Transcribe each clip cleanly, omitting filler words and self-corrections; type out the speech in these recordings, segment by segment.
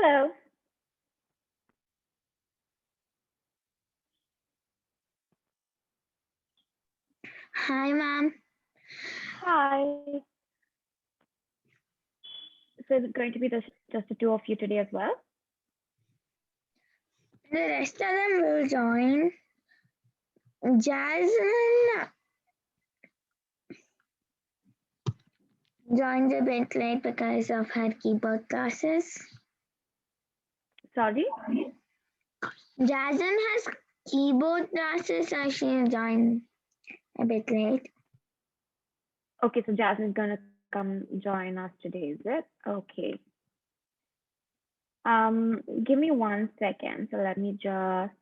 Hello. Hi, ma'am. Hi. So is it going to be just the two of you today as well? The rest of them will join. Jasmine joined a bit late because of her keyboard classes. Sorry? Jasmine has keyboard classes, so she joined a bit late. Okay, so Jasmine is gonna come join us today, is it? Okay. Give me 1 second. So let me just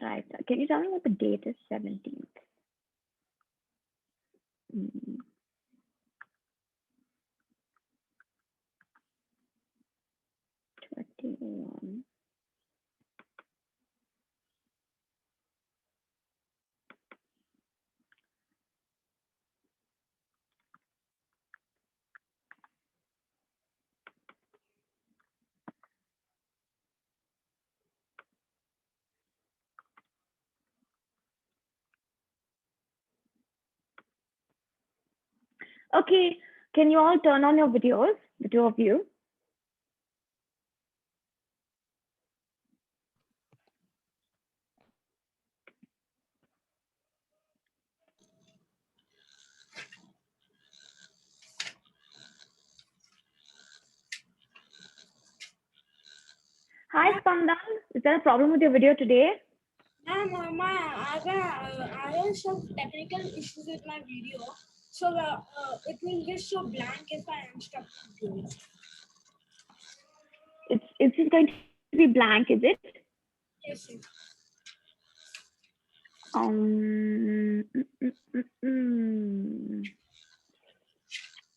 type that. Can you tell me what the date is? 17th. 21. Okay, can you all turn on your videos, the two of you? Hi, Spandan. Is there a problem with your video today? Ma'am, I have some technical issues with my video, so it will just show blank if I am stuck. It's just going to be blank, is it? Yes, sir.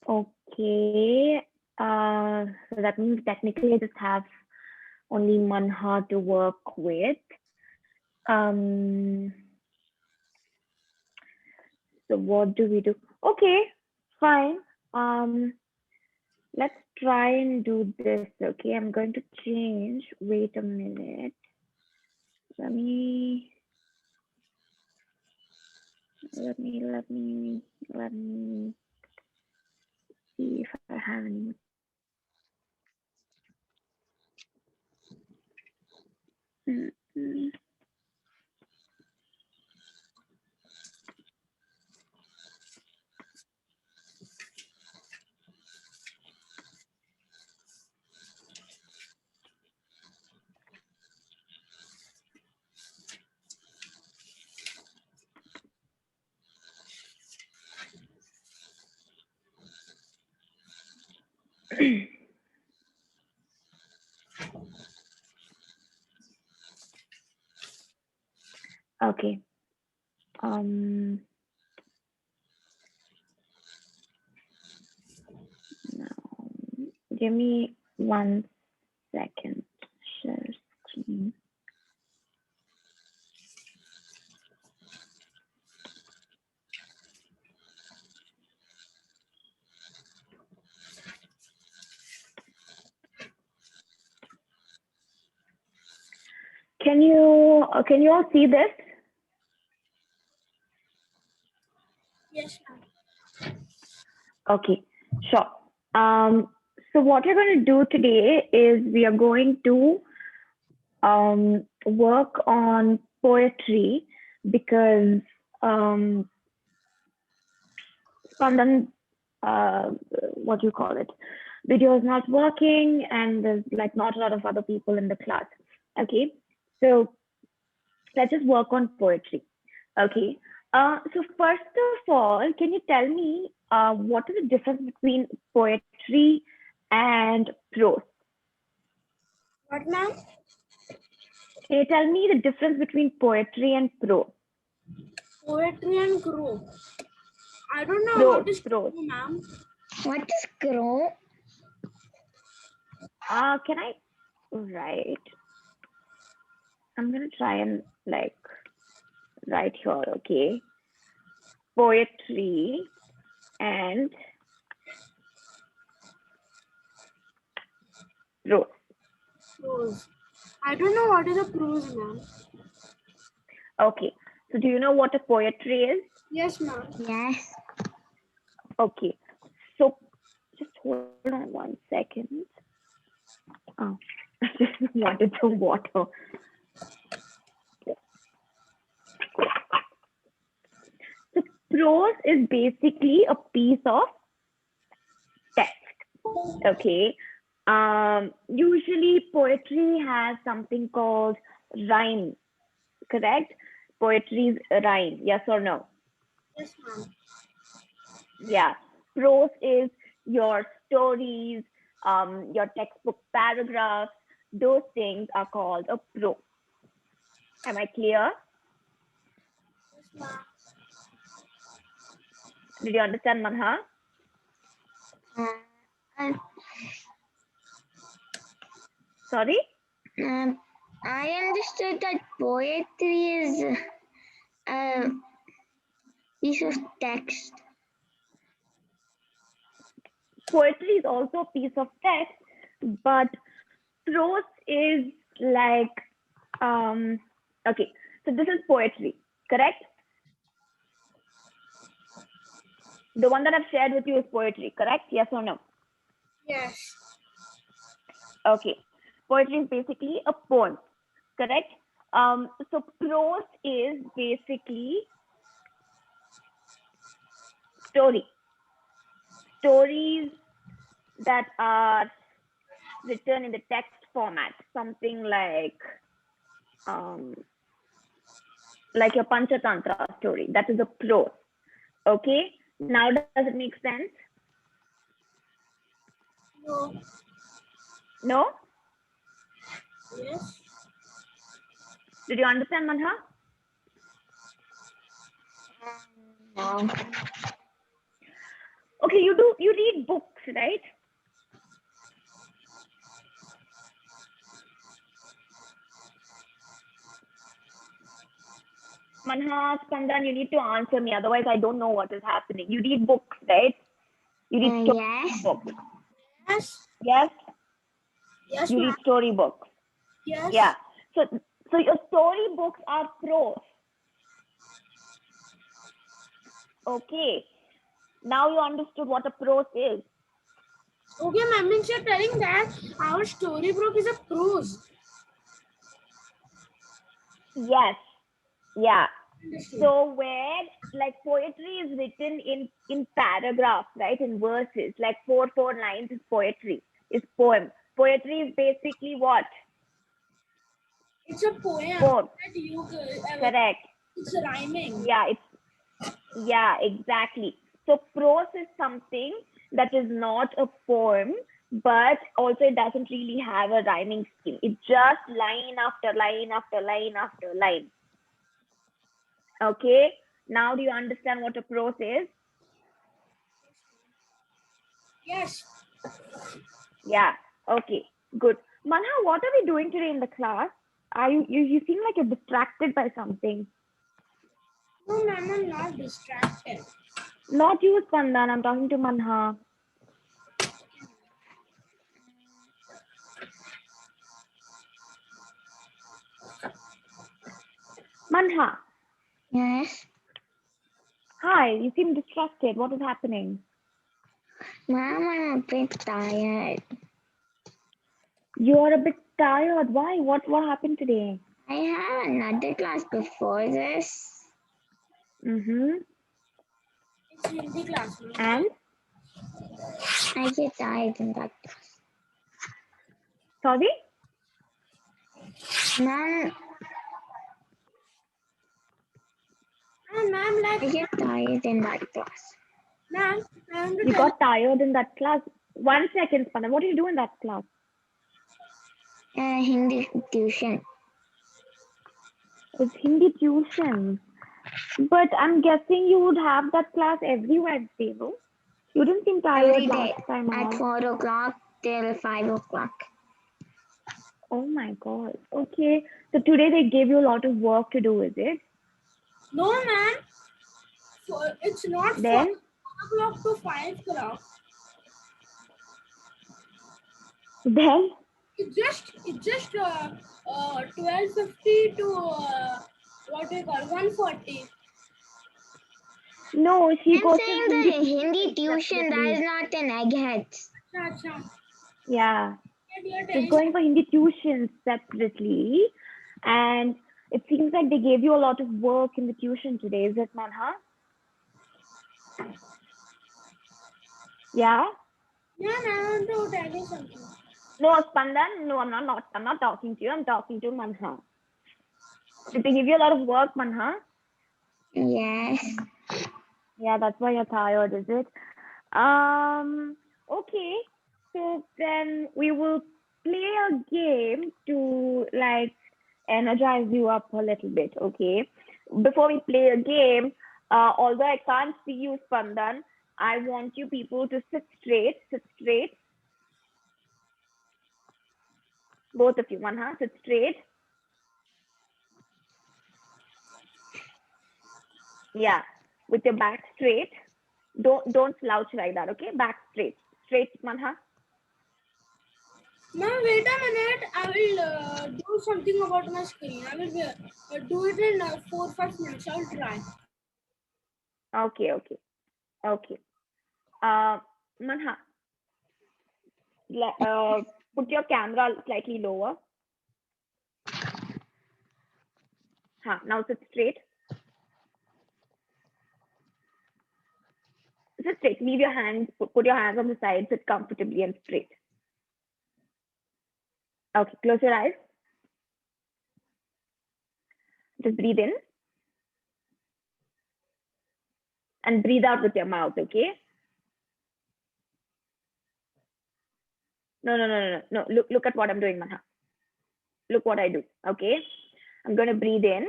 Okay. So that means technically I just have only Manha to work with. So what do we do? Okay, fine. Let's try and do this. Okay, I'm going to change. Wait a minute. Let me see if I have any. Okay. Now, give me 1 second. Share screen. Can you all see this? Yes, ma'am. Okay, sure. So what we're going to do today is we are going to work on poetry because Spandan, what do you call it? Video is not working and there's like not a lot of other people in the class. Okay, so let's just work on poetry. Okay. So first of all, can you tell me what is the difference between poetry and prose? What, ma'am? Can you tell me the difference between poetry and prose? Poetry and crow. I don't know what is Prose. crow, ma'am. What is crow? Can I write? I'm gonna try and like write here, okay? Poetry and Prose. Prose. I don't know what is a prose, ma'am. Okay. So do you know what a poetry is? Yes, ma'am. Yes. Okay. So just hold on 1 second. Oh, I just wanted some water. So prose is basically a piece of text. Okay. Usually poetry has something called rhyme, correct? Poetry is a rhyme, yes or no? Yes, ma'am. Yeah. Prose is your stories, your textbook paragraphs, those things are called a prose. Am I clear? Yes, ma'am. Did you understand, Manha? Uh, Sorry? I understood that poetry is a piece of text. Poetry is also a piece of text, but prose is like, okay, so this is poetry, correct? The one that I've shared with you is poetry, correct? Yes or no? Yes. Okay. Poetry is basically a poem, correct? So prose is basically story. Stories that are written in the text format, something like your Panchatantra story. That is a prose. Okay. Now does it make sense? No. No? Yes. Did you understand, Manha? No. Okay, you read books, right? Manha, Spandan, you need to answer me, otherwise I don't know what is happening. You read books, right? You read story Yes. books. Yes. Yes? Yes, You ma'am. read story books. Yes. Yeah. So your story books are prose. Okay. Now you understood what a prose is. Okay, ma'am. Means you're telling that our storybook is a prose. Yes. Yeah. Understood. So where like poetry is written in paragraphs, right? In verses, like four lines is poetry, is poem. Poetry is basically what? It's a poem Poem. that you Correct. it's rhyming. Yeah, exactly. So prose is something that is not a poem, but also it doesn't really have a rhyming scheme. It's just line after line after line after line. Okay. Now do you understand what a prose is? Yes. Yeah. Okay. Good. Manha, what are we doing today in the class? Are you seem like you're distracted by something? No, ma'am, I'm not distracted. Not you, Spandan. I'm talking to Manha. Manha. Yes. Hi. You seem distracted. What is happening? Mom, I'm a bit tired. You're a bit tired. Why? What happened today? I have another class before this. Mm-hmm. It's Hindi class, ma'am. And? I get tired in that class. Sorry? Mom, Ma'am, I like, get tired in that class. ma'am, I want to You tell got tired in that class. 1 second, Spandan. What do you do in that class? Hindi tuition. It's Hindi tuition. But I'm guessing you would have that class every Wednesday, no? You didn't seem tired Every day last time at out. 4 o'clock till 5 o'clock. Oh my God. Okay. So today they gave you a lot of work to do, is it? No, ma'am. It's not 4 Then? o'clock to 5 o'clock. Then? It's just 1250 to what we call 140. No, she I'm goes to saying the Hindi tuition tuition, that is separately. not an egghead. Acha. Yeah, You're she's telling going for Hindi tuition separately, and it seems like they gave you a lot of work in the tuition today. Is it, Manha? Yeah. yeah, I want to tell you something. No, Spandan. No, I'm not. I'm not talking to you. I'm talking to Manha. Did they give you a lot of work, Manha? Yes. Yeah, that's why you're tired, is it? Okay. So then we will play a game to like energize you up a little bit, okay? Before we play a game, although I can't see you, Spandan, I want you people to sit straight, both of you, Manha, sit straight. Yeah, with your back straight. Don't slouch like that, okay? Back straight, Manha. Ma'am, wait a minute. I will do something about my screen. I will do it in 4-5 minutes. I'll try. Okay. Manha, put your camera slightly lower. Now sit straight. Sit straight. Leave your hands. Put your hands on the side. Sit comfortably and straight. Okay. Close your eyes. Just breathe in and breathe out with your mouth. Okay. No. Look at what I'm doing, Manha. Look what I do. Okay. I'm going to breathe in.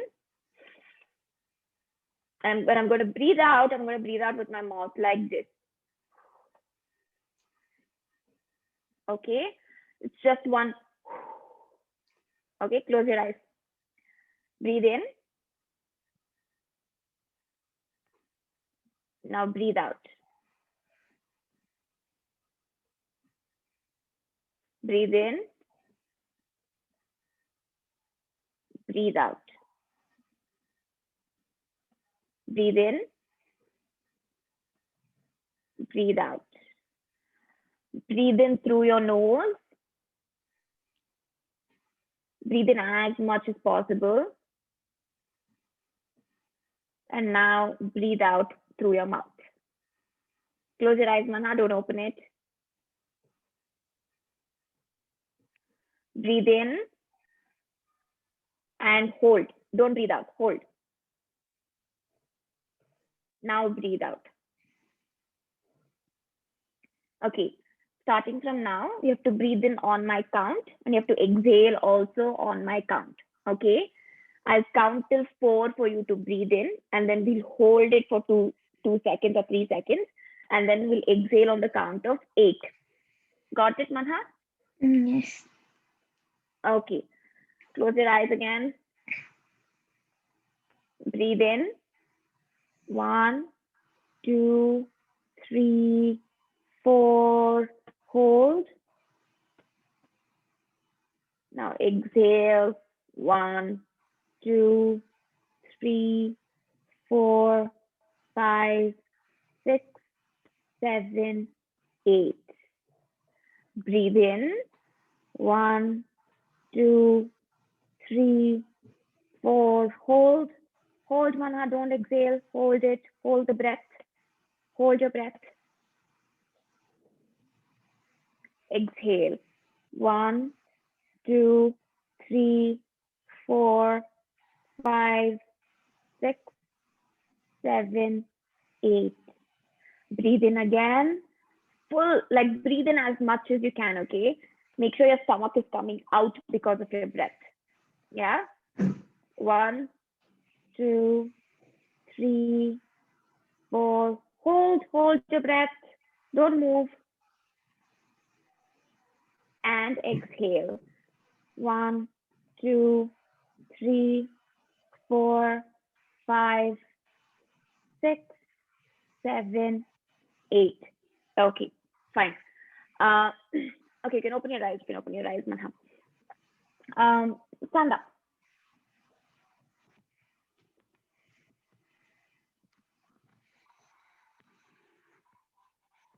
And when I'm going to breathe out, I'm going to breathe out with my mouth like this. Okay. It's just one. Okay. Close your eyes. Breathe in. Now breathe out. Breathe in. Breathe out. Breathe in. Breathe out. Breathe in through your nose. Breathe in as much as possible. And now breathe out through your mouth. Close your eyes, Manha. Don't open it. Breathe in and hold. Don't breathe out. Hold. Now breathe out. Okay. Starting from now, you have to breathe in on my count and you have to exhale also on my count. Okay. I'll count till 4 for you to breathe in, and then we'll hold it for 2 seconds or 3 seconds, and then we'll exhale on the count of 8. Got it, Manha? Yes. Okay. Close your eyes again. Breathe in. 1, 2, 3, 4. Hold. Now exhale. 1, 2, 3, 4, 5, 6, 7, 8. Breathe in. 1, 2, 3, 4. Hold. Hold, Manha. Don't exhale. Hold it. Hold the breath. Hold your breath. Exhale. 1, 2, 3, 4, 5, 6, 7, 8. Breathe in again. Full, like breathe in as much as you can, okay? Make sure your stomach is coming out because of your breath. Yeah? 1, 2, 3, 4. Hold your breath. Don't move. And exhale. 1, 2, 3, 4, 5, 6, 7, 8. Okay, fine. Okay, you can open your eyes. Manha. Stand up.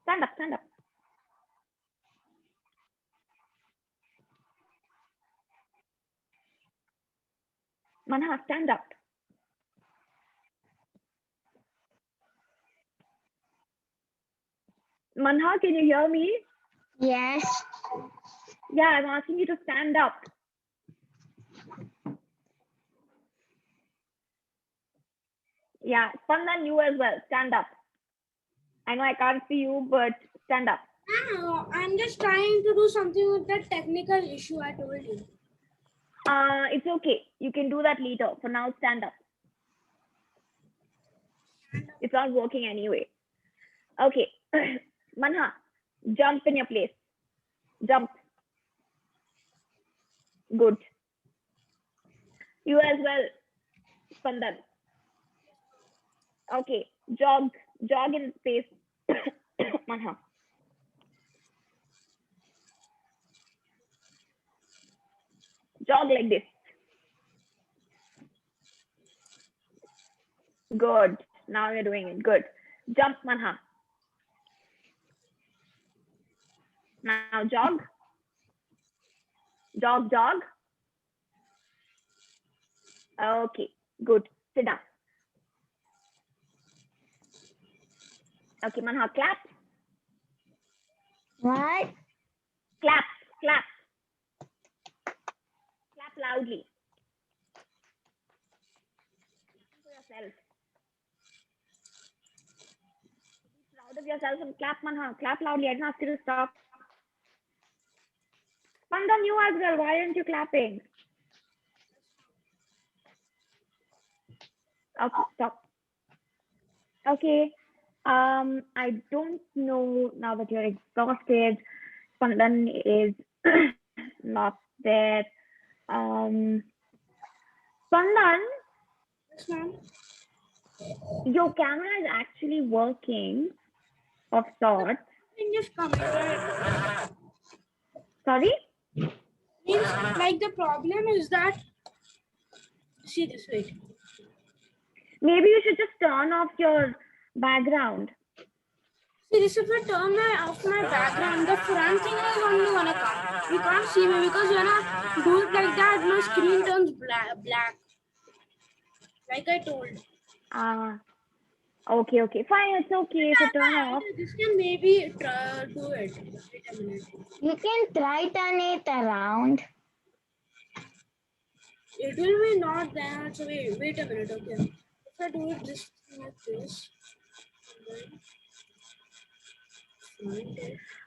Stand up. Manha, stand up. Manha, can you hear me? Yes. Yeah, I'm asking you to stand up. Yeah, Spandan, you as well. Stand up. I know I can't see you, but stand up. I'm just trying to do something with that technical issue I told you. It's okay. You can do that later. For now, stand up. It's not working anyway. Okay. Manha, jump in your place. Jump. Good. You as well, Spandan. Okay. Jog in space. Manha. Jog like this. Good. Now you're doing it. Good. Jump, Manha. Now jog. Jog. Okay. Good. Sit down. Okay, Manha, clap. What? Clap. Clap loudly. For yourself. Be proud of yourself and clap, Manha. Clap loudly. I didn't ask you to stop. Pandan, you as well. Why aren't you clapping? Okay, stop. Okay. I don't know now that you're exhausted. Pandan is not there. Pandan, Yes, ma'am. your camera is actually working of sorts. You can just come in, right? Sorry? Means like the problem is that, see this, wait. Maybe you should just turn off your background. See this, if I turn off my background, the front thing is only gonna come. You can't see me because when I do it like that, my screen turns black. Like I told. Okay. Fine, it's okay. So turn off. This can maybe do it. Wait a minute. You can try turn it around. It will be not there. So wait a minute, okay. If I do it just like this,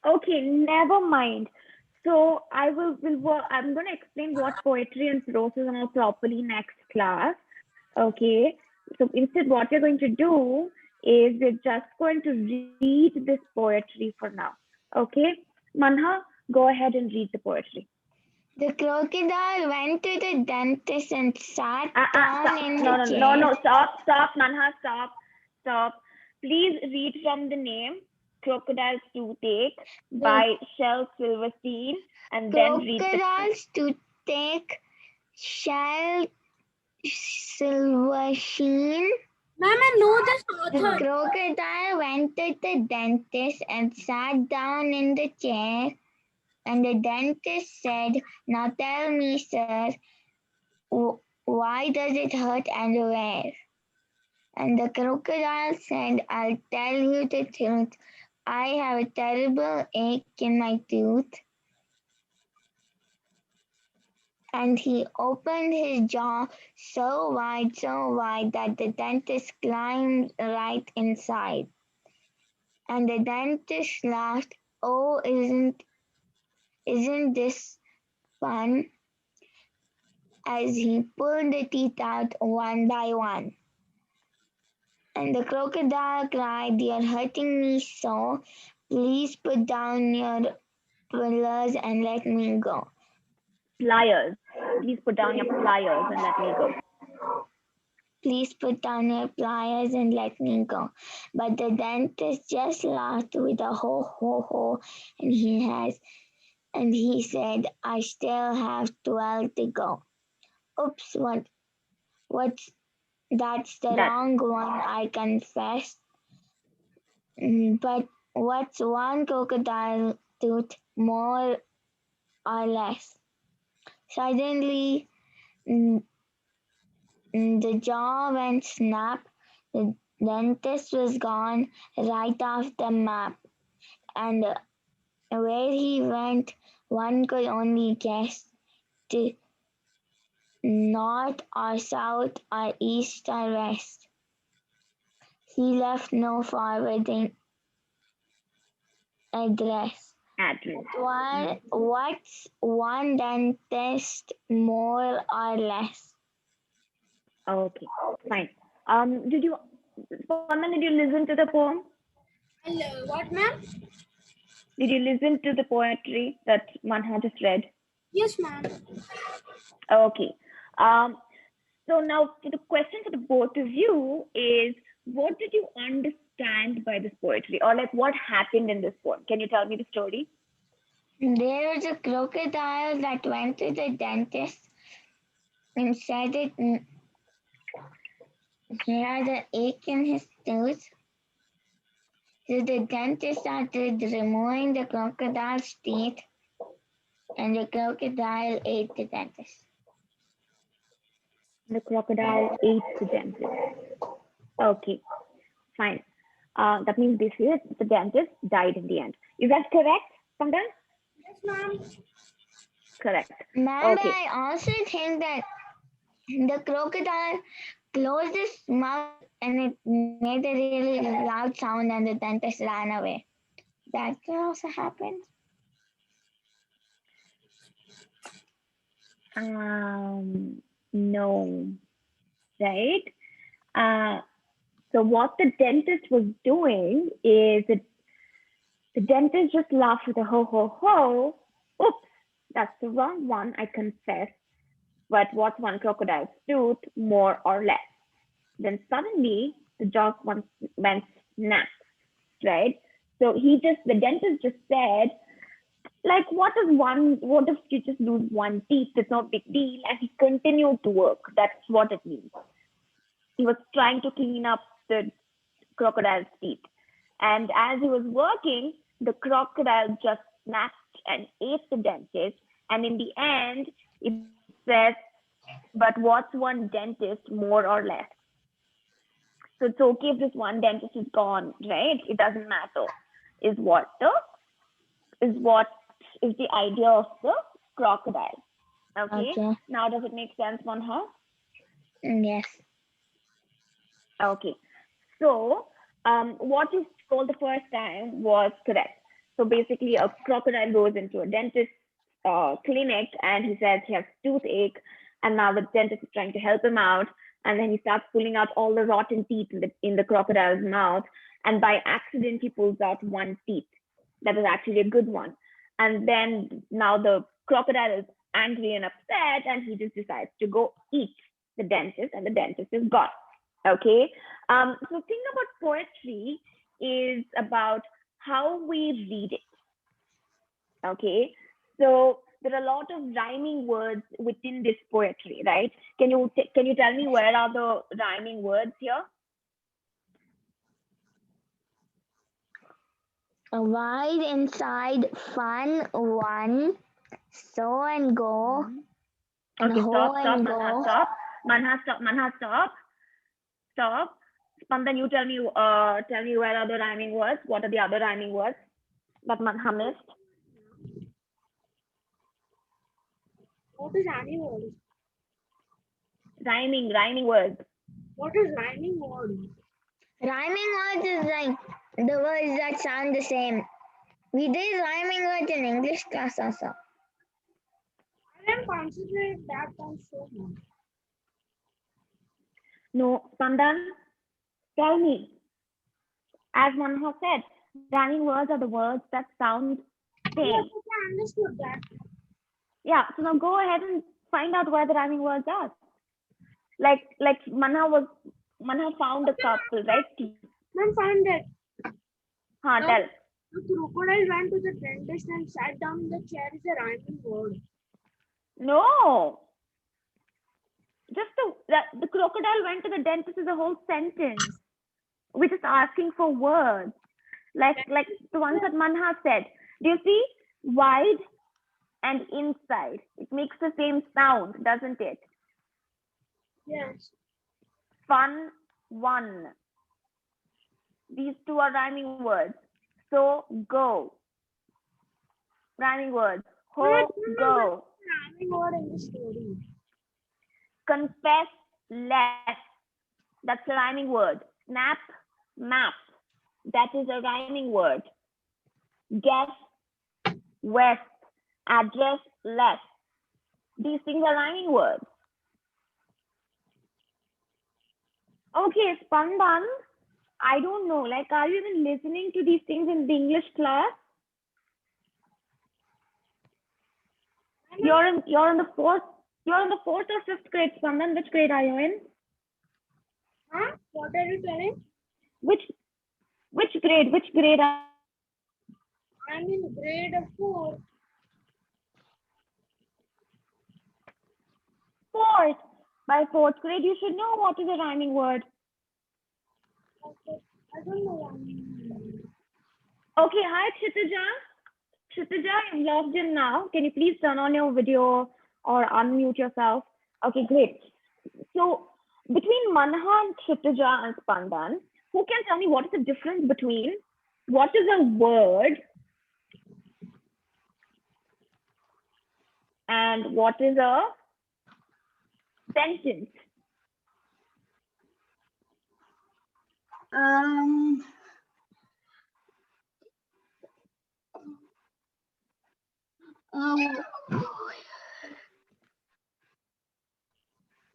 Okay, never mind. So I will work. I'm going to explain what poetry and prose are properly next class. Okay. So instead, what you're going to do is we're just going to read this poetry for now. Okay. Manha, go ahead and read the poetry. The crocodile went to the dentist and sat down in the chair. No, stop, Manha, stop. Please read from the name Crocodile's Toothache by Shel Silverstein and then read the Crocodile's Toothache, Shel Silverstein. Ma'am, I know this The author. crocodile went to the dentist and sat down in the chair. And the dentist said, "Now tell me, sir, why does it hurt and where?" And the crocodile said, "I'll tell you the truth. I have a terrible ache in my tooth." And he opened his jaw so wide that the dentist climbed right inside. And the dentist laughed, "Oh, isn't this fun?" as he pulled the teeth out one by one. And the crocodile cried, "You're hurting me so. Please put down your pliers and let me go." pliers. Please put down your pliers and let me go. "Please put down your pliers and let me go." But the dentist just laughed with a ho ho ho, and And he said, I still have 12 to go. Oops, what's that's the That wrong one, I confess. But what's one crocodile tooth more or less? Suddenly, mm, the jaw went snap. The dentist was gone right off the map, and where he went, one could only guess, to north or south or east or west. He left no forwarding address. address. What's one dentist more or less? Okay, fine. Did you, Spandan, did you listen to the poem? Hello, what, ma'am? Did you listen to the poetry that Manha just read? Yes, ma'am. Okay. Um, so now the question for the both of you is, what did you understand by this poetry, or like what happened in this poem? Can you tell me the story? There was a crocodile that went to the dentist and said he had an ache in his tooth. So the dentist started removing the crocodile's teeth, and the crocodile ate the dentist. The crocodile ate the dentist. Okay, fine. That means basically the dentist died in the end. Is that correct, Spandan? Yes, ma'am. Correct. Ma'am, Okay. I also think that the crocodile closed its mouth and it made a really loud sound, and the dentist ran away. That could also happen. No, right? Uh, so what the dentist was doing is the dentist just laughed with a ho ho ho. Oops, that's the wrong one, I confess. But what's one crocodile's tooth, more or less? Then suddenly the jaw went snap, right? So the dentist just said, like, what if you just lose one teeth? It's not a big deal. And he continued to work. That's what it means. He was trying to clean up the crocodile's teeth. And as he was working, the crocodile just snapped and ate the dentist. And in the end, it says, but what's one dentist more or less? So it's okay if this one dentist is gone, right? It doesn't matter. Is what is the idea of the crocodile. Okay. Now does it make sense, Manha? Yes. Okay. So what you told the first time was correct. So basically, a crocodile goes into a dentist clinic and he says he has toothache, and now the dentist is trying to help him out, and then he starts pulling out all the rotten teeth in the crocodile's mouth, and by accident he pulls out one teeth that is actually a good one, and then now the crocodile is angry and upset, and he just decides to go eat the dentist, and the dentist is gone. Okay. So thing about poetry is about how we read it. Okay. So there are a lot of rhyming words within this poetry, right? Can you tell me where are the rhyming words here? Wide inside, fun, one, so and go, and Okay, ho stop, and Manha, go. stop. Manha, stop. Spandan, you tell me where are the rhyming words? What are the other rhyming words that Manha missed? What is animal? Rhyming words. What is rhyming word? Rhyming words is like the words that sound the same. We did rhyming words in English class also. I didn't consider that one so much. No, Spandan, tell me. As Manha said, rhyming words are the words that sound same. Yes, I understood that. Yeah, so now go ahead and find out where the rhyming words are. Like Manha found a couple, right? Ma'am, find it. Tell. The crocodile went to the dentist and sat down in the chair is a rhyming word. No. Just the crocodile went to the dentist is a whole sentence. We're just asking for words. Like the ones that Manha said. Do you see? Wide and inside. It makes the same sound, doesn't it? Yes. Fun, one. These two are rhyming words. So, go. Rhyming words. Ho, go. Rhyming word in the story. Confess, less. That's a rhyming word. Snap, map. That is a rhyming word. Guess, west. Address, less. These things are rhyming words. Okay, Spandan, I don't know. Like, are you even listening to these things in the English class? You're in the fourth or fifth grade, Spandan. Which grade are you in? Huh? What are you telling? Which grade? Which grade are I'm in grade 4. fourth? By fourth grade, you should know what is a rhyming word. I don't know rhyming. Okay, hi Kshitija. Kshitija, you've logged in now. Can you please turn on your video or unmute yourself? Okay, great. So between Manha and Kshitija and Spandan, who can tell me what is the difference between what is a word and what is a sentence?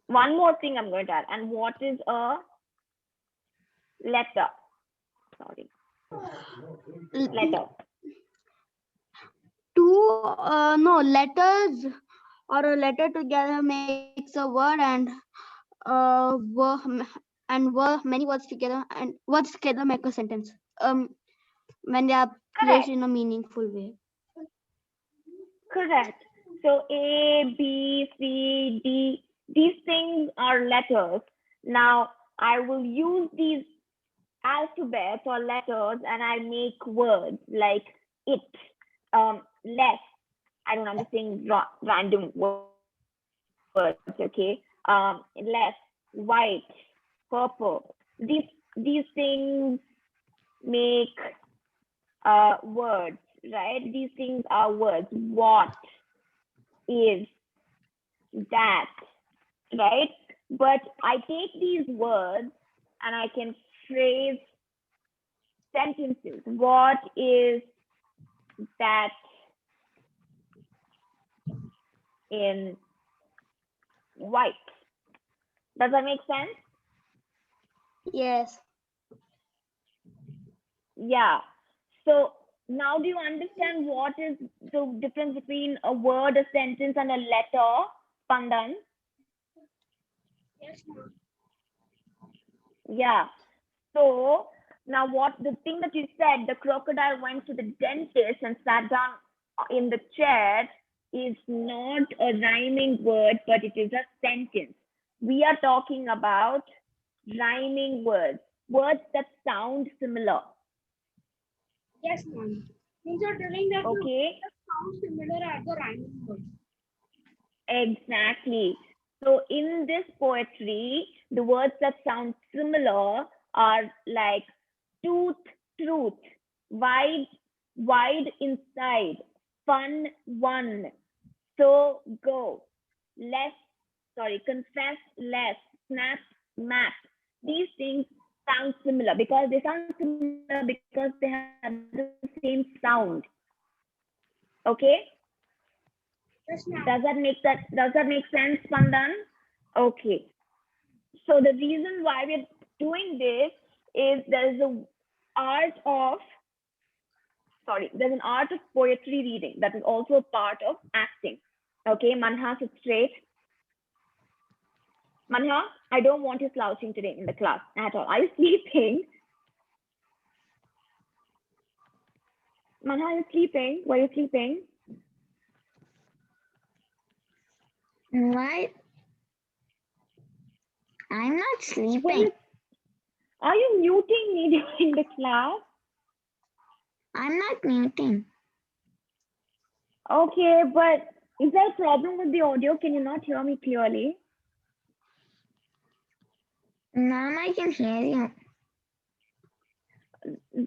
One more thing I'm going to add. And what is a letter? Sorry. Letter. Two no letters or a letter together makes a word, and many words together, and words together make a sentence when they are placed in a meaningful way. Correct. So A, B, C, D, these things are letters. Now I will use these alphabets or letters and I make words like it, less. I don't know, I'm just saying random words, okay? Less, white, purple. These things make words, right? These things are words. What is that, right? But I take these words and I can phrase sentences. What is that in white? Does that make sense? Yes. Yeah. So now do you understand what is the difference between a word, a sentence, and a letter, Pandan? Yes, ma'am. Yeah. So now what the thing that you said, the crocodile went to the dentist and sat down in the chair, is not a rhyming word, but it is a sentence. We are talking about rhyming words, words that sound similar. Yes, ma'am. Means you're telling that Okay. sounds similar as the rhyming word. Exactly. So in this poetry, the words that sound similar are like tooth, truth, wide, wide inside, fun, one, so go, less, confess, less, snap, map. These things sound similar because they sound similar because they have the same sound. Okay? Yes, ma'am. Does that make sense, Spandan? Okay. So the reason why we're doing this is there's an art of poetry reading that is also a part of acting. Okay, Manha, sit straight. Manha, I don't want you slouching today in the class at all. Are you sleeping? Manha, are you sleeping? Were you sleeping? What? I'm not sleeping. Are you muting me during the class? I'm not muting. Okay, but is there a problem with the audio? Can you not hear me clearly? Mom, I can hear you.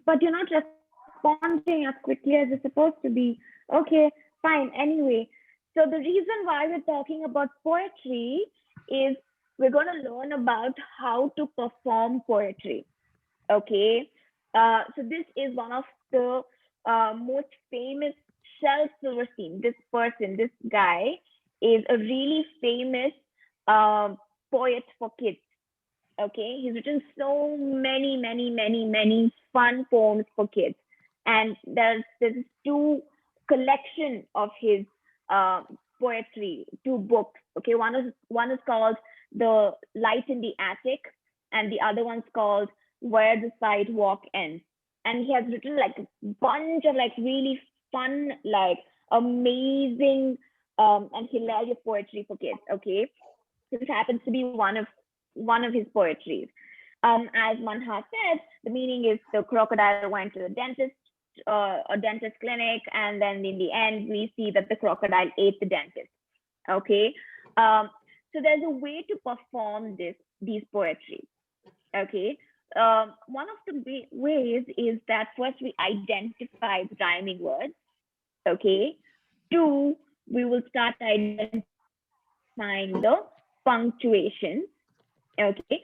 But you're not responding as quickly as you're supposed to be. Okay, fine. Anyway, so the reason why we're talking about poetry is we're going to learn about how to perform poetry. Okay, so this is one of the most famous Shel Silverstein. This person, this guy, is a really famous poet for kids. Okay, he's written so many fun poems for kids, and there's two collection of his poetry, two books. Okay, one is called The Light in the Attic, and the other one's called Where the Sidewalk Ends. And he has written like a bunch of like really fun, like amazing and hilarious poetry for kids. Okay, this happens to be one of his poetries. As Manha said, the meaning is the crocodile went to the dentist, a dentist clinic, and then in the end, we see that the crocodile ate the dentist. Okay, so there's a way to perform these poetry. Okay, one of the ways is that first we identify the rhyming words. Okay, two, we will start identifying the punctuations. Okay,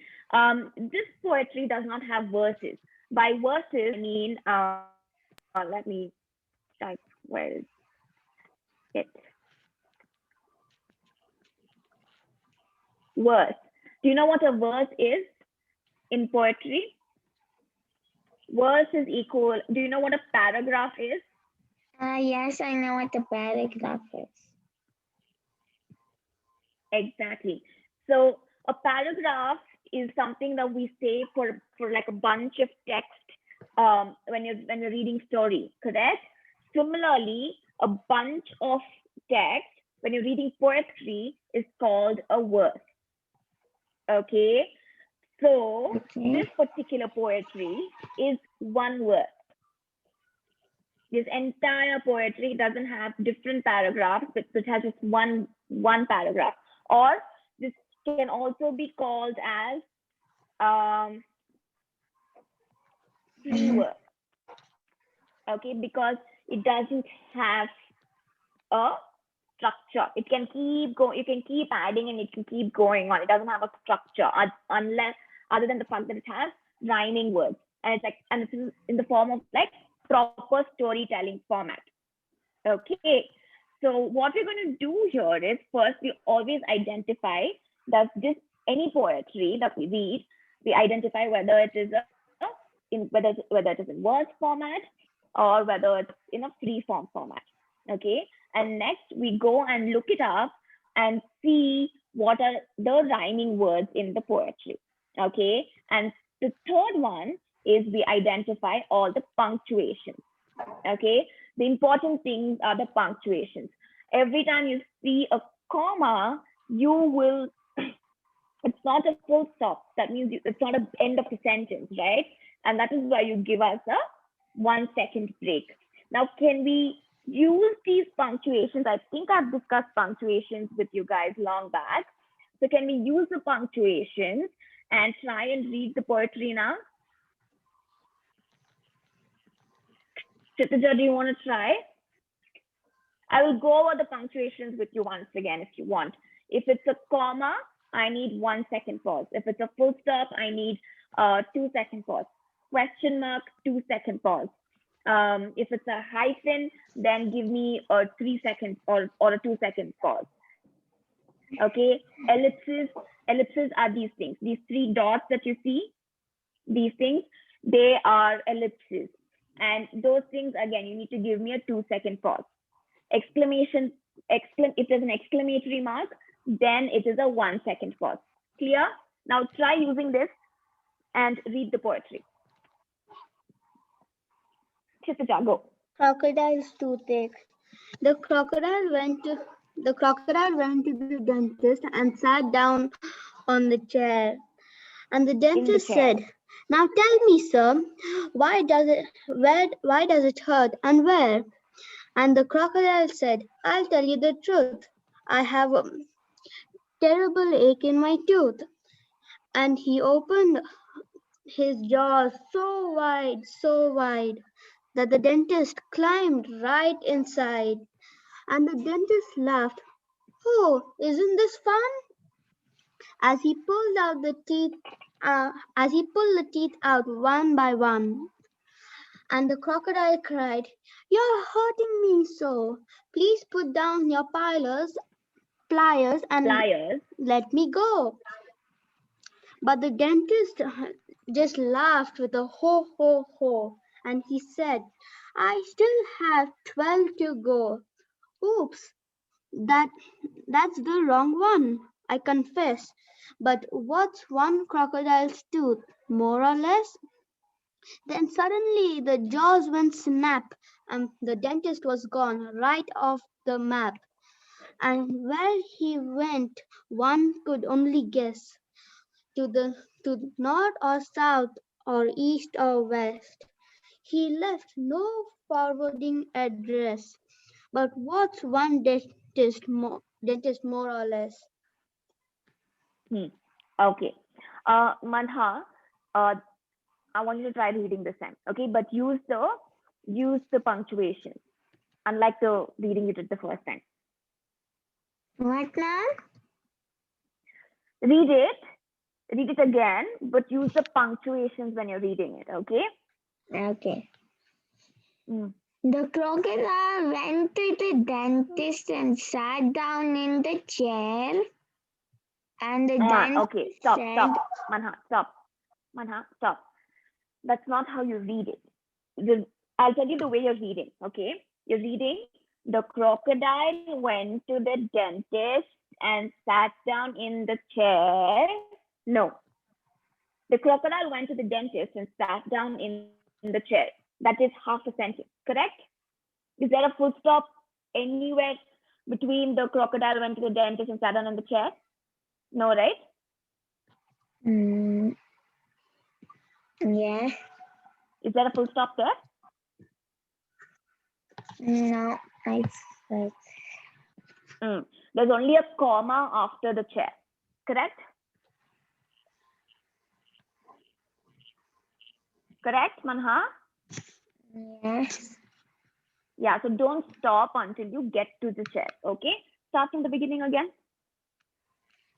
this poetry does not have verses. By verses, I mean, let me type where is it? Verse. Do you know what a verse is in poetry? Verse is equal. Do you know what a paragraph is? Yes, I know what the paragraph is. Exactly. So a paragraph is something that we say for like a bunch of text when you're reading story, correct? Similarly, a bunch of text when you're reading poetry is called a verse. Okay, so this particular poetry is one verse. This entire poetry doesn't have different paragraphs, but it has just one paragraph. Or this can also be called as free verse. Okay, because it doesn't have a structure. It can keep going. You can keep adding, and it can keep going on. It doesn't have a structure, unless other than the fact that it has rhyming words, and it's in the form of like proper storytelling format. Okay, so what we're going to do here is first we always identify that this any poetry that we read, we identify whether it is whether it is in verse format or whether it's in a free form format. Okay, and next we go and look it up and see what are the rhyming words in the poetry. Okay, and the third one is we identify all the punctuations. Okay, the important things are the punctuations. Every time you see a comma, you will, it's not a full stop. That means it's not an end of the sentence, right? And that is why you give us a 1 second break. Now, can we use these punctuations? I think I've discussed punctuations with you guys long back. So can we use the punctuations and try and read the poetry now? Chitija, do you want to try? I will go over the punctuations with you once again if you want. If it's a comma, I need 1 second pause. If it's a full stop, I need 2 second pause. Question mark, 2 second pause. If it's a hyphen, then give me a 3 second or a 2 second pause. Okay, ellipses are these things. These 3 dots that you see, these things, they are ellipses. And those things, again, you need to give me a 2 second pause. Exclamation, if there's an exclamatory mark, then it is a 1 second pause. Clear? Now try using this and read the poetry. Chitija, go. Crocodile's toothache. The crocodile went to the dentist and sat down on the chair. And the In the dentist chair. said, "Now tell me, sir, why does it hurt and where?" And the crocodile said, "I'll tell you the truth. I have a terrible ache in my tooth." And he opened his jaws so wide, that the dentist climbed right inside. And the dentist laughed. "Oh, isn't this fun?" As he pulled the teeth out one by one. And the crocodile cried, "You're hurting me so. Please put down your pliers and Pliers. let me go." But the dentist just laughed with a ho ho ho, and he said, "I still have 12 to go. Oops, that's the wrong one, I confess. But what's one crocodile's tooth, more or less?" Then suddenly the jaws went snap, and the dentist was gone right off the map. And where he went, one could only guess. To north or south or east or west. He left no forwarding address. But what's one dentist more or less? Okay. Manha, uh, I want you to try reading this time. Okay, but use the punctuation, unlike the reading it at the first time. What now? Read it again, but use the punctuations when you're reading it. Okay. Okay. Mm. The crocodile went to the dentist and sat down in the chair. And the dentist Okay. Stop. said, Manha, stop. Manha, stop. That's not how you read it. I'll tell you the way you're reading. Okay. You're reading. The crocodile went to the dentist and sat down in the chair. No. The crocodile went to the dentist and sat down in the chair. That is half a sentence, correct? Is there a full stop anywhere between the crocodile went to the dentist and sat down in the chair? No, right? yeah, Is there a full stop there? no, I said, There's only a comma after the chair, correct? Correct, Manha? yes. Yeah, so don't stop until you get to the chair, okay? Start from the beginning again.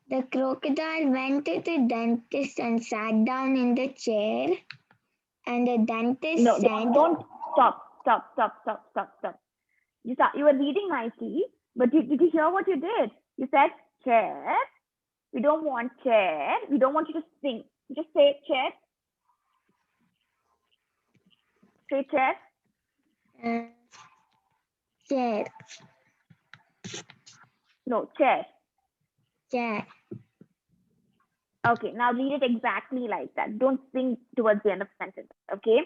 The crocodile went to the dentist and sat down in the chair. And the dentist No, said, don't stop. You were reading nicely, but did you hear what you did? You said chair. We don't want chair. We don't want you to sing. Just say chair. Say chair. chair, No, chair. chair. Okay, now read it exactly like that. Don't sing towards the end of the sentence, okay?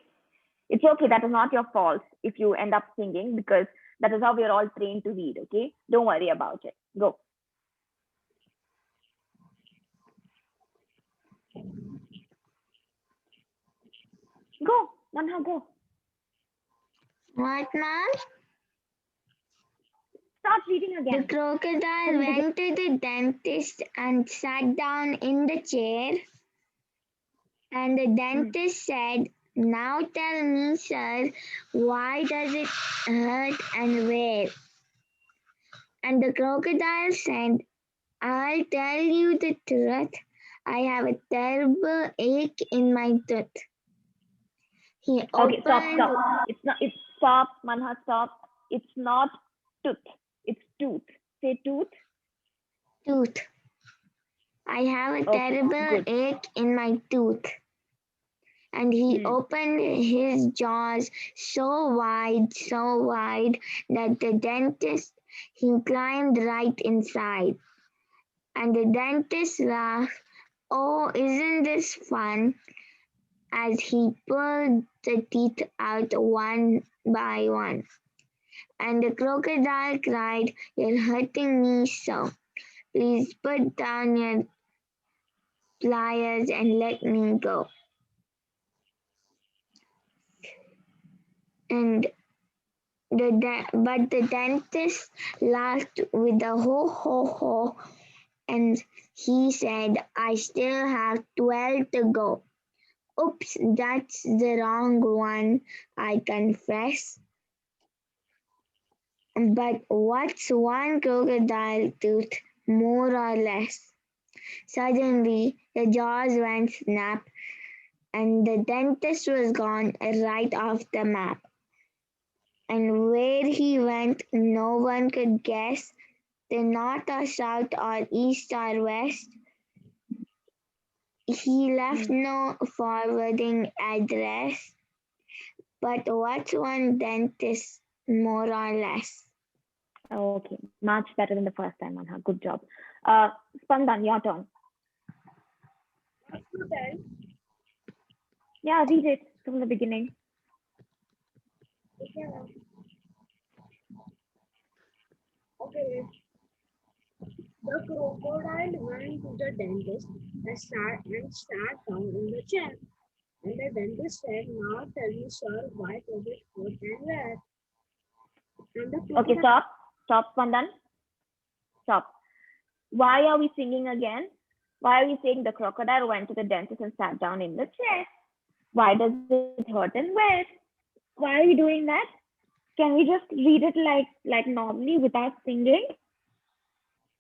It's okay. That is not your fault if you end up singing, because that is how we are all trained to read, okay? Don't worry about it. Go. Go. Manha, go. What, ma'am? Start reading The again. crocodile went to the dentist and sat down in the chair. And the dentist said, "Now tell me, sir, why does it hurt and where?" And the crocodile said, "I'll tell you the truth. I have a terrible ache in my tooth." He Okay, opened. stop. It's not. It's stop, Manha. Stop. It's not tooth. It's tooth. Say tooth. Tooth. I have a terrible ache in my tooth. And he opened his jaws so wide, that the dentist, he climbed right inside. And the dentist laughed. "Oh, isn't this fun?" as he pulled the teeth out one by one. And the crocodile cried, "You're hurting me so. Please put down your pliers and let me go." And but the dentist laughed with a ho ho ho, and he said, "I still have 12 to go." "Oops, that's the wrong one," I confess. But what's one crocodile tooth more or less? Suddenly, the jaws went snap, and the dentist was gone right off the map. And where he went, no one could guess. The north or south or east or west. He left no forwarding address. But what's one dentist more or less? Okay, much better than the first time, Manha. Good job. Spandan, your turn. Yeah, read it from the beginning. Okay. The crocodile went to the dentist and sat down in the chair. And the dentist said, "Now tell me, sir, why does it hurt and where?" And the Okay, crocodile, stop, Spandan. Stop. Why are we singing again? Why are we saying the crocodile went to the dentist and sat down in the chair? Why does it hurt and where? Why are we doing that? Can we just read it like normally without singing?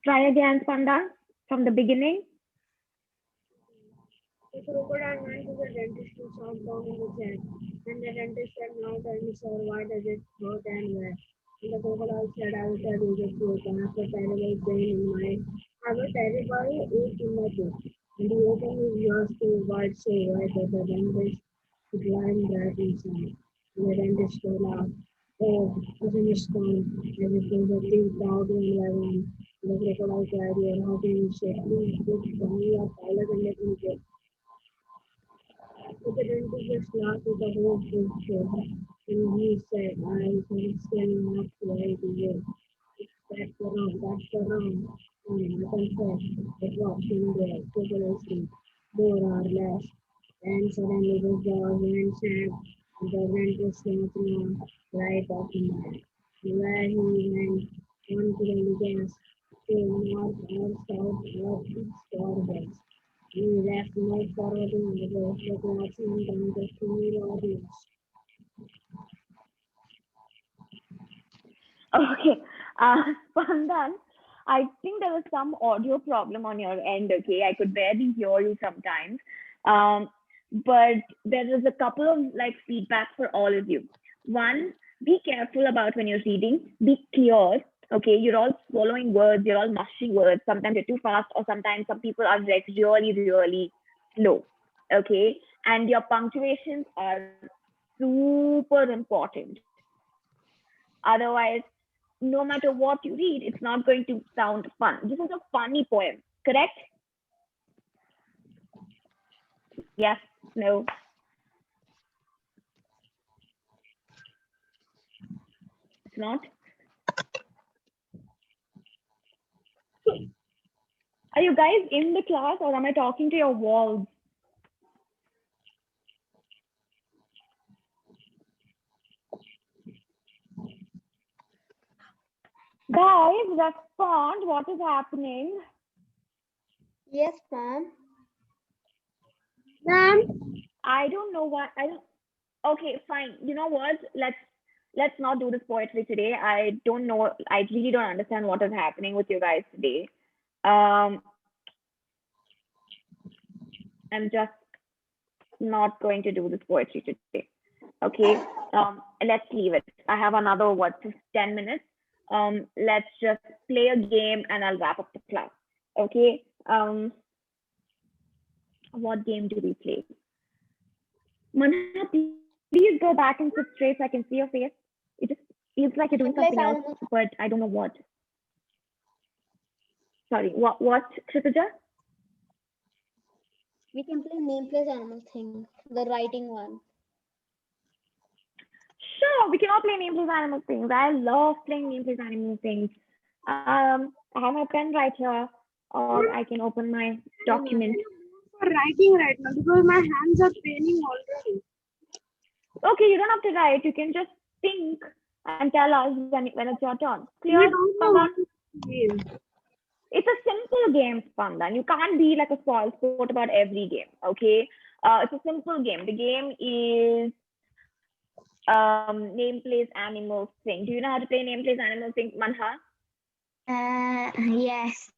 Try again, Spandan, from the beginning. the crocodile went to the dentist and sat down in the chair. And the dentist said, "Now tell me, sir, why does it hurt and where?" And the crocodile said, "I will tell you the truth. I have a terrible pain in my, I have a terrible ache in my tooth." And he opened his ears to wide so wide that the dentist could line that inside. And the dentist laughed. "Oh, isn't it fun? As if they were being proud one by one." And the crocodile cried, "You're how can you say, please put down your pilot and let me go." But the dentist just laughed with a whole big show. And he said, "I can still not why to you. That's the wrong, that's the wrong." And I confess, it was in there, vigorously, more or less. And suddenly the jaws went snap, and the dentist went now, right off in there. Where he went, one couldn't guess, to north or south or east or west. He left no forwarding address, but watching down the full audience. Okay, Spandan, I think there was some audio problem on your end. Okay, I could barely hear you sometimes. But there is a couple of like feedback for all of you. One, be careful about when you're reading. Be clear. Okay, you're all swallowing words. You're all mushing words. Sometimes you're too fast, or sometimes some people are like really slow. Okay, and your punctuations are super important. Otherwise, no matter what you read, it's not going to sound fun. This is a funny poem, correct? Yes, no. It's not. Are you guys in the class or am I talking to your walls? Guys, respond. What is happening? Yes, ma'am. Ma'am, I don't know what I don't. Okay, fine. You know what? Let's not do this poetry today. I don't know. I really don't understand what is happening with you guys today. Um, I'm just not going to do this poetry today. Okay, let's leave it. I have another 10 minutes. Let's just play a game and I'll wrap up the class. Okay. What game do we play? Manha, please go back and sit straight so I can see your face. It just feels like you're doing something else, but I don't know what. Sorry, what, Kshitija? We can play name place animal thing, the writing one. Sure, we cannot play name place animal things. I love playing name place animal things. I have my pen right here, or I can open my document. For writing right now because my hands are paining already. Okay, you don't have to write. You can just think and tell us when it's your turn. We Clear, don't know Spandan? what to do. It's a simple game, Spandan. You can't be like a spoil sport about every game. Okay, it's a simple game. The game is name place animal thing. Do you know how to play name place animal thing, Manha? Yes.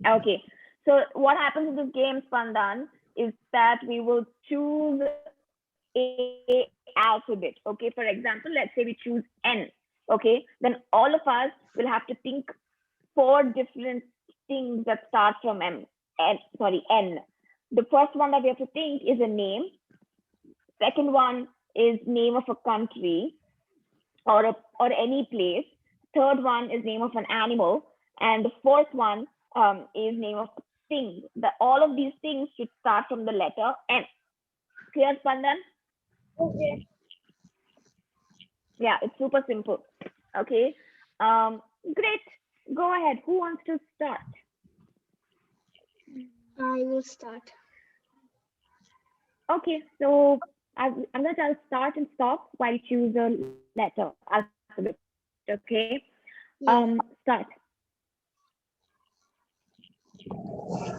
Okay. So what happens in this game, Spandan, is that we will choose a alphabet. Okay. For example, let's say we choose N. Okay. Then all of us will have to think 4 different things that start from N. The first one that we have to think is a name. Second one is name of a country or any place. Third one is name of an animal, and the fourth one is name of a thing. All of these things should start from the letter N. Clear, Spandan? Okay. Yeah, it's super simple. Okay. Great. Go ahead. Who wants to start? I will start. Okay, so I'm going to tell start and stop while you choose a letter, alphabet. Okay. Yes. Start.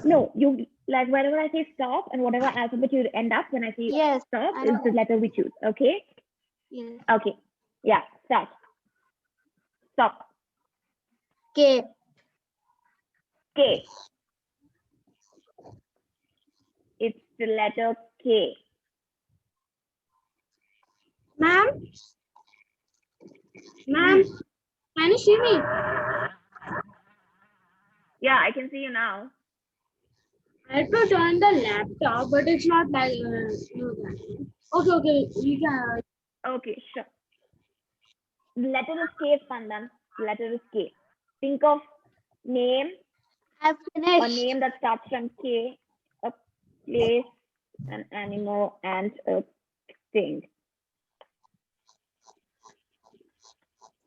No, you like whenever I say stop and whatever alphabet you end up when I say Yes. stop I is know. the letter we choose. Okay. Yes. Okay. Yeah. Start. Stop. K. K. It's the letter K. Ma'am? Ma'am, can you see me? Yeah, I can see you now. I have to join the laptop, but it's not like no, that. Okay, you can. Okay, sure. The letter is K, Spandan. The letter is K. Think of name, I've a finished. name that starts from K, a place, an animal, and a thing.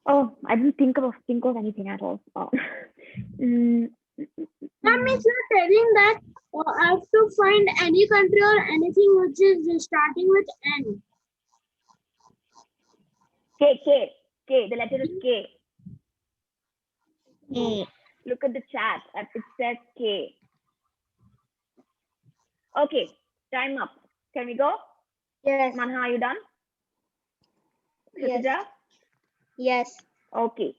Oh, I didn't think of anything at all. Oh. Ma'am, it's not telling that I have to find any country or anything which is starting with N. K. The letter is K. A. Look at the chat. It says K. Okay, time up. Can we go? Yes. Manha, are you done? Yes. Khatija? Yes. Okay.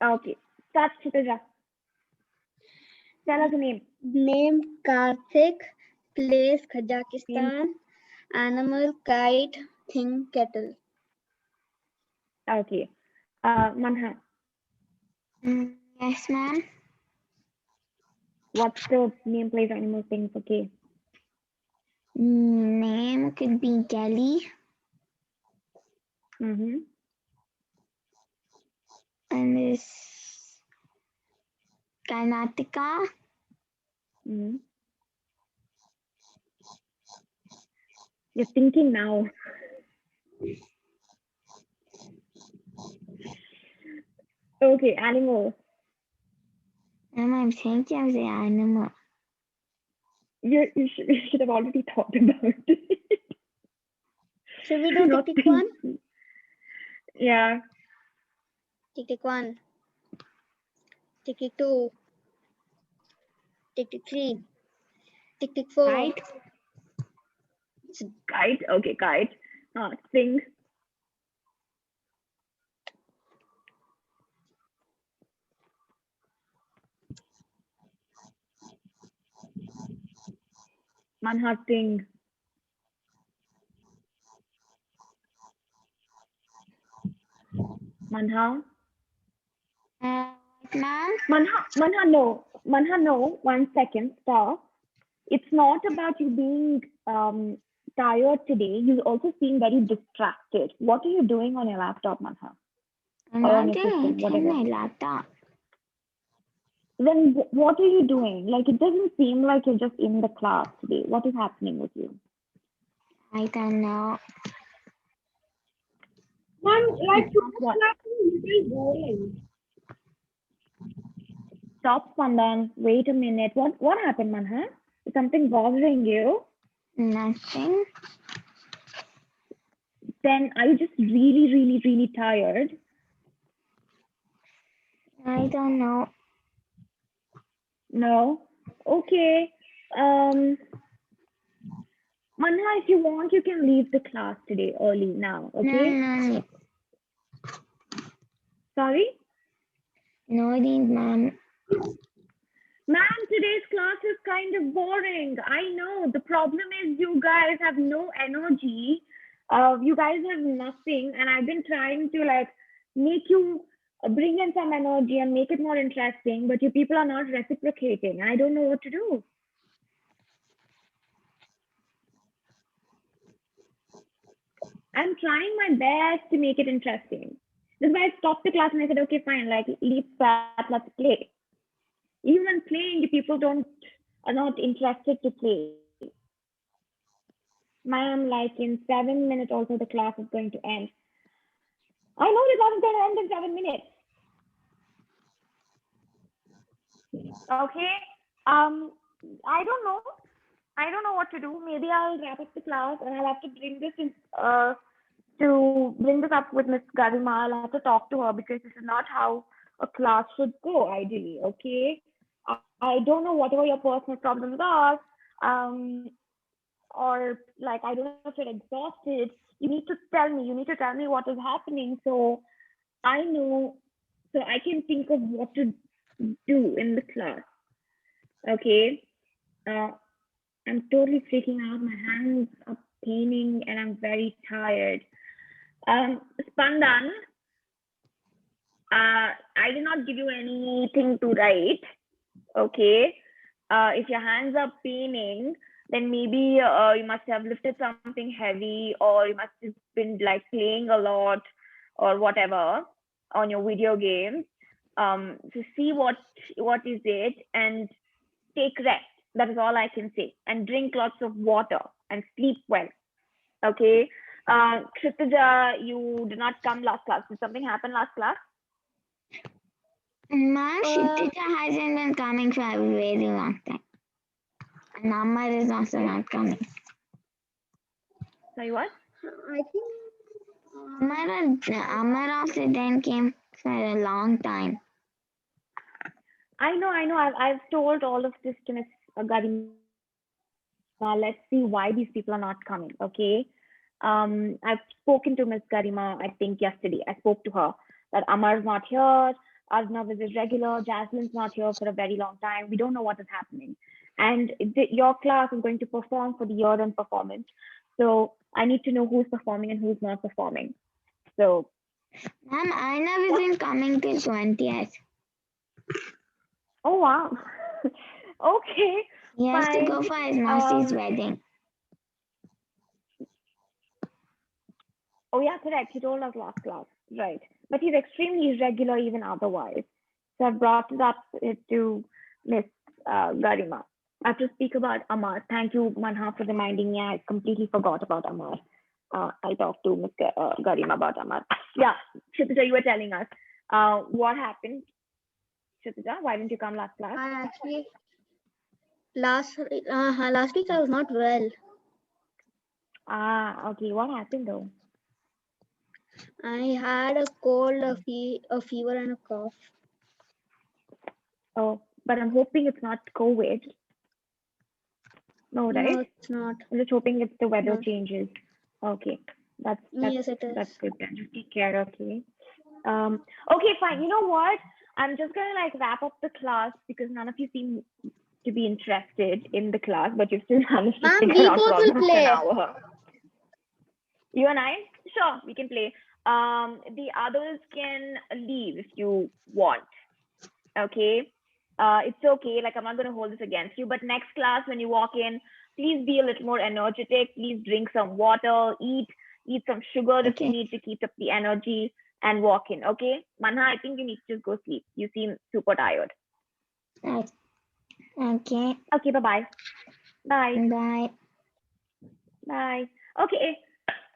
Okay. Start, Khatija. Tell us the name. Name Karthik. Place Kazakhstan. Animal kite. Thing kettle. Okay. Manha, Yes, ma'am. what's the name, place, animal, thing for K? Name could be Kelly, Mm-hmm. and this Karnataka. Mm-hmm. You're thinking now. Okay, animal. I'm thinking of the animal. You should have already thought about it. Should we do Not tick tick one? thinking. Yeah. Tick tick one. Tick tick two. Tick tick three. Tick tick four. Right? Kite. Okay, kite. Thing. Manha, thing. Manha. Ma'am? Manha, no. Manha, no. 1 second. Stop. It's not about you being tired today. You also seem very distracted. What are you doing on your laptop, Manha? I'm Or on not your doing system, anything whatever. on my laptop. Then what are you doing? Like, it doesn't seem like you're just in the class today. What is happening with you? I don't know. Man, like What? class is really boring. Stop, Spandan. Wait a minute. What happened, Manha? Is something bothering you? Nothing. Then are you just really, really, really tired? I don't know. No? Okay. Manha, if you want, you can leave the class today early now, okay? No. Sorry? No need, ma'am. Ma'am, today's class is kind of boring. I know. The problem is you guys have no energy. You guys have nothing, and I've been trying to like make you bring in some energy and make it more interesting, but you people are not reciprocating. I don't know what to do. I'm trying my best to make it interesting. That's why I stopped the class and I said, okay, fine, like leave that, let's play. Even when playing, the people are not interested to play. Ma'am, like in 7 minutes also the class is going to end. I know the class is going to end in 7 minutes. Okay. I don't know. I don't know what to do. Maybe I'll wrap up the class and I'll have to bring this in to bring this up with Miss Garima. I'll have to talk to her because this is not how a class should go ideally. Okay. I don't know whatever your personal problems are. Or like I don't know if you're exhausted. You need to tell me. You need to tell me what is happening so I know, so I can think of what to do in the class. Okay. I'm totally freaking out. My hands are paining and I'm very tired. Spandan, I did not give you anything to write. Okay. If your hands are paining, then maybe you must have lifted something heavy or you must have been like playing a lot or whatever on your video games. To see what is it and take rest. That is all I can say. And drink lots of water and sleep well. Okay. Kshitija, you did not come last class. Did something happen last class? Ma'am, Shitita hasn't been coming for a very long time. And Amma is also not coming. Sorry, what? I think Amma also then came for a long time. I know. I've told all of this to Miss Garima. Let's see why these people are not coming. Okay. I've spoken to Miss Garima, I think yesterday. I spoke to her that Amar's not here, Arnav is irregular, Jasmine's not here for a very long time. We don't know what is happening. And your class is going to perform for the year-end performance. So I need to know who's performing and who's not performing. So, Ma'am, Arnav isn't coming till 20th. oh wow. Okay. He has to fine. go for his Mausi's wedding. Oh yeah, correct. He told us last class, right? But he's extremely irregular even otherwise. So I brought it up to Miss Garima. I have to speak about Amar. Thank you, Manha, for reminding me. I completely forgot about Amar. I'll talk to Miss Garima about Amar. Yeah, Kshitija, you were telling us what happened. Kshitija, why didn't you come last class? I actually last week I was not well. Okay. What happened though? I had a cold, a fever, and a cough. Oh, but I'm hoping it's not COVID. No, right? No, it's not. I'm just hoping it's the weather No. changes. Okay, that's Yes, it is. that's good then. Just take care, okay? Okay, fine. You know what? I'm just gonna like wrap up the class because none of you seem to be interested in the class, but you've still managed to Ma'am, stick we around for both will almost play. an hour. You and I? Sure, we can play. The others can leave if you want. Okay. It's okay. Like I'm not gonna hold this against you, but next class when you walk in, please be a little more energetic. Please drink some water, eat some sugar if you need to keep up the energy and walk in. Okay. Manha, I think you need to just go sleep. You seem super tired. Okay. Okay, bye-bye. Bye. Bye. Bye. Okay.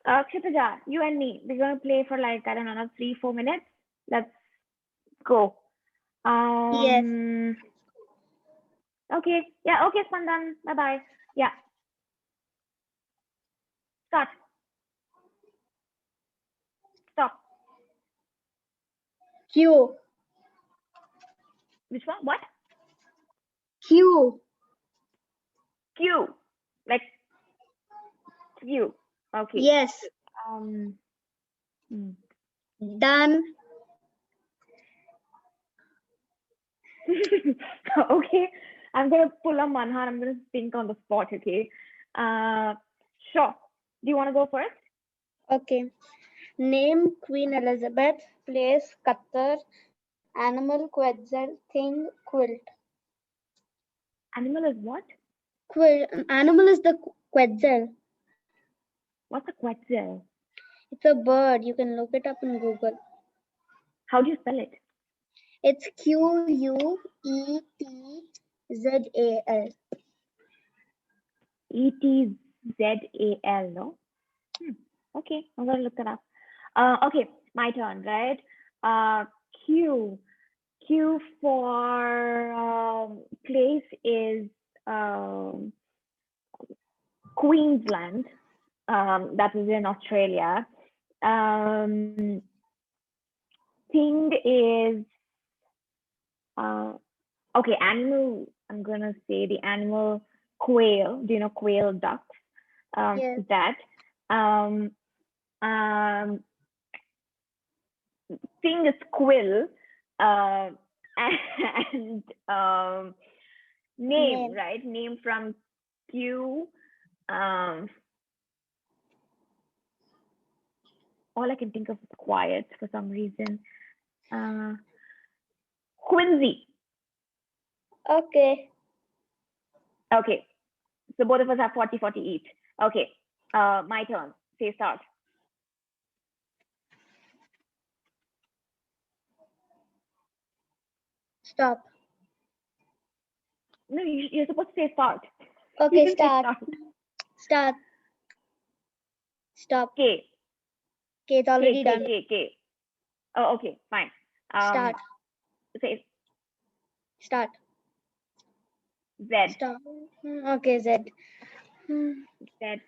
Kshitaja, you and me, we're gonna play for like, I don't know, 3-4 minutes. Let's go. Yes. Okay. Yeah, okay, Spandan. Bye-bye. Yeah. Start. Stop. Q. Which one? What? Q. Q. Like Q. Okay. Yes. Hmm. Done. Okay. I'm gonna pull a Manhan. I'm gonna think on the spot, okay? Sure. Do you wanna go first? Okay. Name Queen Elizabeth. Place Qatar. Animal Quetzal. Thing quilt. Animal is what? Animal is the Quetzal. What's a quetzal? It's a bird. You can look it up in Google. How do you spell it? It's Quetzal. Etzal, no? Okay, I'm gonna look that up. Okay, my turn, right? Q. Q for place is Queensland. That is in Australia. Thing is okay, animal. I'm gonna say the animal quail. Do you know quail ducks? Yes. That. Thing is quill. And name, right? Name from Q. All I can think of is quiet for some reason. Quincy. Okay. Okay. So both of us have 40-40 each. Okay. My turn. Say start. Stop. No, you're supposed to say start. Okay, You can say start. Start. Stop. K. Okay, it's already done. K. Oh, okay, fine. Start. Say Start. Z. Stop. Okay, Z. Z.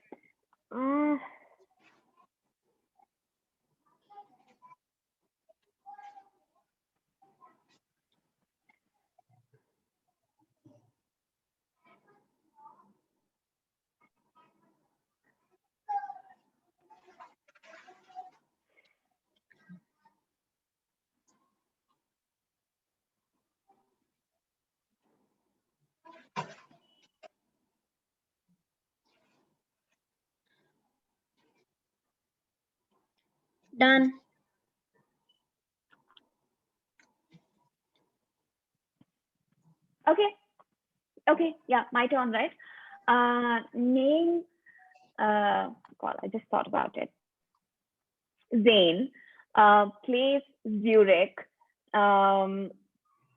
Done. Okay. Okay. Yeah, my turn, right? Name. God, I just thought about it. Zane. Place Zurich.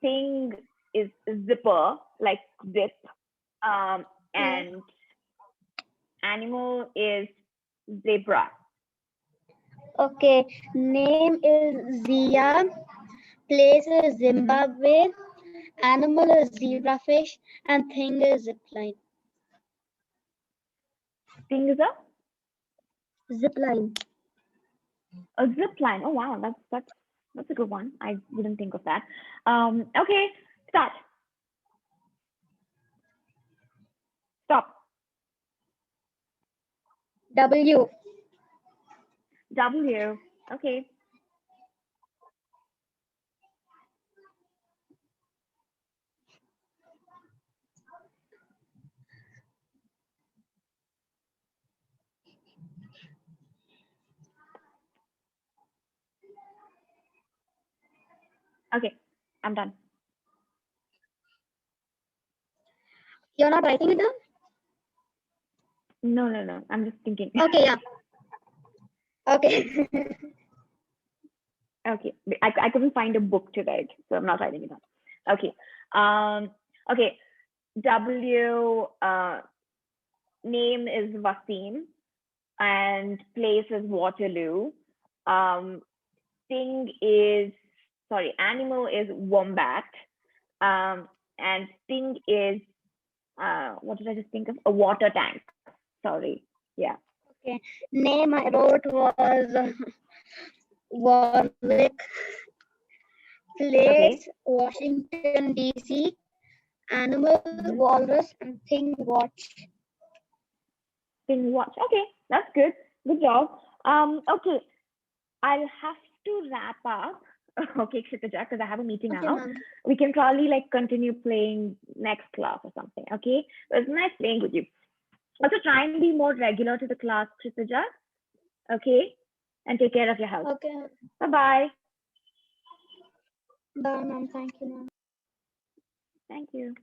Thing is zipper, like zip. And animal is zebra. Okay. Name is Zia. Place is Zimbabwe. Animal is zebrafish. And thing is zipline. Thing is Zipline. a zip line. Oh wow, that's a good one. I wouldn't think of that. Okay, start. Stop. W. W. Okay. Okay, I'm done. You're not writing it down? No. I'm just thinking. Okay, yeah. Okay. Okay. I couldn't find a book to write, so I'm not writing it down. Okay. Okay, W, name is Wasim, and place is Waterloo. Animal is wombat. And thing is, what did I just think of? A water tank. Sorry. Yeah. Okay. Name I wrote was Warwick. Place Washington DC. Animal walrus and thing watch. Thing watch. Okay, that's good. Good job. Okay, I'll have to wrap up. Okay, Kshitija, because I have a meeting Okay, now. ma'am. We can probably like continue playing next class or something. Okay, it was nice playing with you. Also, try and be more regular to the class, Kshitija. Okay, and take care of your health. Okay. Bye-bye. Bye, ma'am. Thank you, ma'am. Thank you.